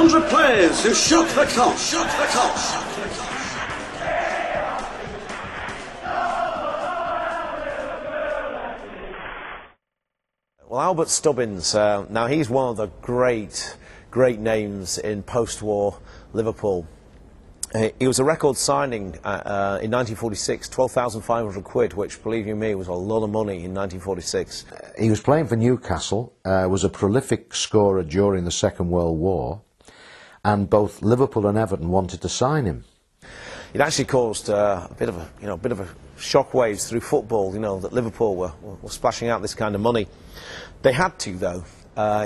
100 players who shook the clock. Well, Albert Stubbins, now he's one of the great names in post-war Liverpool. He was a record signing in 1946, 12,500 quid, which, believe you me, was a lot of money in 1946. He was playing for Newcastle, was a prolific scorer during the Second World War, and both Liverpool and Everton wanted to sign him. It actually caused a bit of a shockwaves through football, that Liverpool were splashing out this kind of money. They had to, though.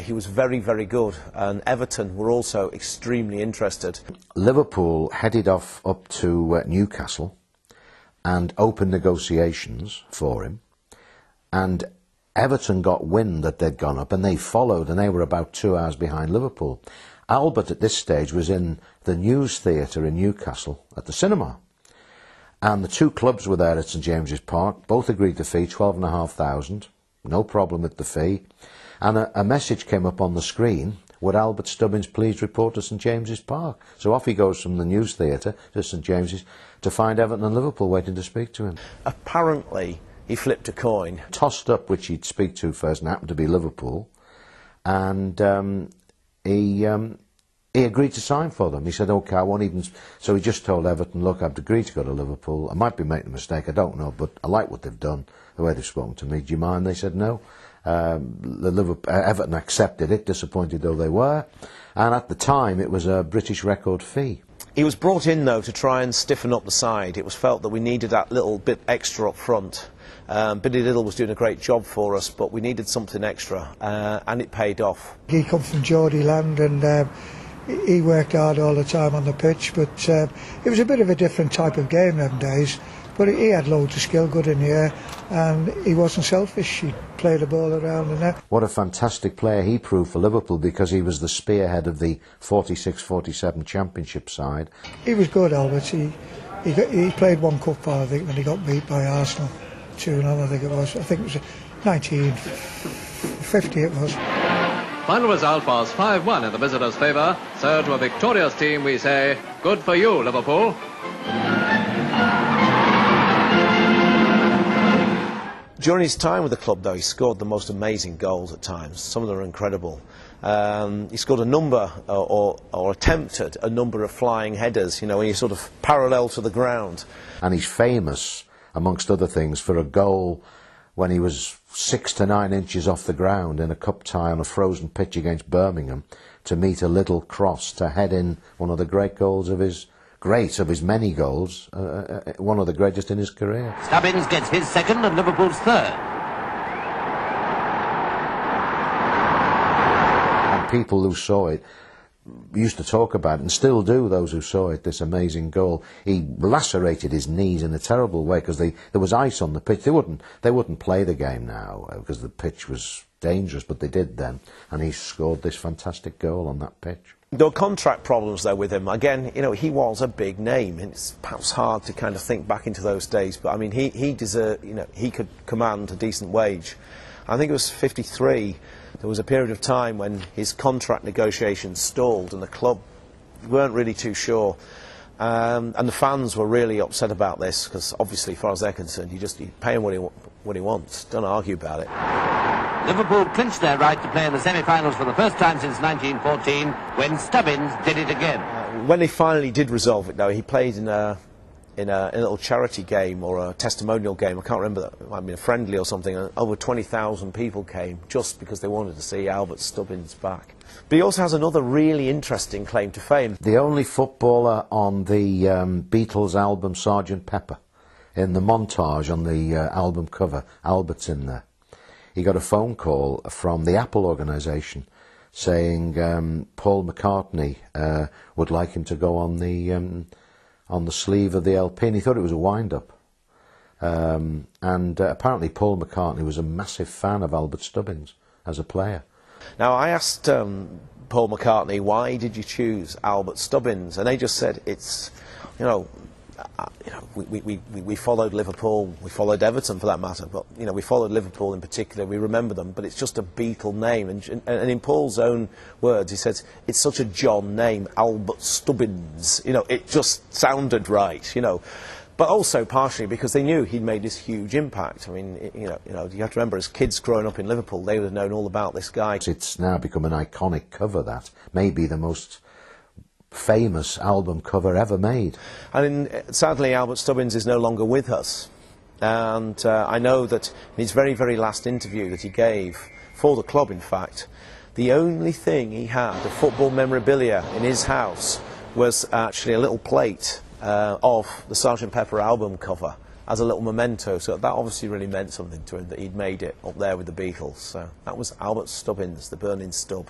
He was very, very good, and Everton were also extremely interested. Liverpool headed up to Newcastle and opened negotiations for him, and Everton got wind that they'd gone up, and they followed, and they were about 2 hours behind Liverpool. Albert at this stage was in the News Theatre in Newcastle at the cinema, and the two clubs were there at St James's Park. Both agreed to fee, 12,500, no problem with the fee. And a message came up on the screen: would Albert Stubbins please report to St James's Park? So off he goes from the News Theatre to St James's to find Everton and Liverpool waiting to speak to him. Apparently he flipped a coin. Tossed up which he'd speak to first, and happened to be Liverpool, and he agreed to sign for them. He said, OK, I won't even... So he just told Everton, look, I've agreed to go to Liverpool. I might be making a mistake, I don't know, but I like what they've done, the way they've spoken to me. Do you mind? They said no. Everton accepted it, disappointed though they were, and at the time it was a British record fee. He was brought in, though, to try and stiffen up the side. It was felt that we needed that little bit extra up front. Billy Little was doing a great job for us, but we needed something extra, and it paid off. He come from Geordie land, and he worked hard all the time on the pitch, but it was a bit of a different type of game them days. But he had loads of skill, good in the air, and he wasn't selfish. He played the ball around the net. What a fantastic player he proved for Liverpool, because he was the spearhead of the 46-47 championship side. He was good, Albert. He played one cup final, I think, when he got beat by Arsenal 2-0, I think it was. I think it was 1950 it was. Final result was 5-1 in the visitors' favour. So to a victorious team we say, good for you, Liverpool. During his time with the club, though, he scored the most amazing goals at times. Some of them are incredible. He scored a number, or attempted a number of flying headers, when you're sort of parallel to the ground. And he's famous, amongst other things, for a goal when he was 6 to 9 inches off the ground in a cup tie on a frozen pitch against Birmingham to meet a little cross to head in one of the great goals of his... many goals, one of the greatest in his career. Stubbins gets his second and Liverpool's third. And people who saw it used to talk about it, and still do, those who saw it, this amazing goal. He lacerated his knees in a terrible way because there was ice on the pitch. They wouldn't play the game now because the pitch was dangerous, but they did then. And he scored this fantastic goal on that pitch. There were contract problems, though, with him. Again, he was a big name, and it's perhaps hard to kind of think back into those days, but I mean, he deserved, he could command a decent wage. I think it was 53, there was a period of time when his contract negotiations stalled, and the club weren't really too sure. And the fans were really upset about this, because obviously, as far as they're concerned, you pay him what he wants, don't argue about it. Liverpool clinched their right to play in the semi-finals for the first time since 1914, when Stubbins did it again. When they finally did resolve it, though, he played in a little charity game or a testimonial game. I can't remember, it might have been a friendly or something, and over 20,000 people came just because they wanted to see Albert Stubbins back. But he also has another really interesting claim to fame. The only footballer on the Beatles album Sgt. Pepper. In the montage on the album cover, Albert's in there. He got a phone call from the Apple organisation saying Paul McCartney would like him to go on the sleeve of the LP, and he thought it was a wind-up. Apparently Paul McCartney was a massive fan of Albert Stubbins as a player. Now, I asked Paul McCartney, why did you choose Albert Stubbins? And they just said, it's, you know, we followed Liverpool, we followed Everton for that matter, but you know, we followed Liverpool in particular. We remember them, but it's just a Beatle name. And in Paul's own words, he says it's such a John name, Albert Stubbins. You know, it just sounded right. You know. But also partially because they knew he'd made this huge impact. I mean, you have to remember, as kids growing up in Liverpool, they would have known all about this guy. It's now become an iconic cover, that may be the most famous album cover ever made. And sadly, Albert Stubbins is no longer with us. And I know that in his very, very last interview that he gave, for the club in fact, the only thing he had, the football memorabilia in his house, was actually a little plate of the Sgt. Pepper album cover as a little memento. So that obviously really meant something to him, that he'd made it up there with the Beatles. So that was Albert Stubbins, the Burning Stub.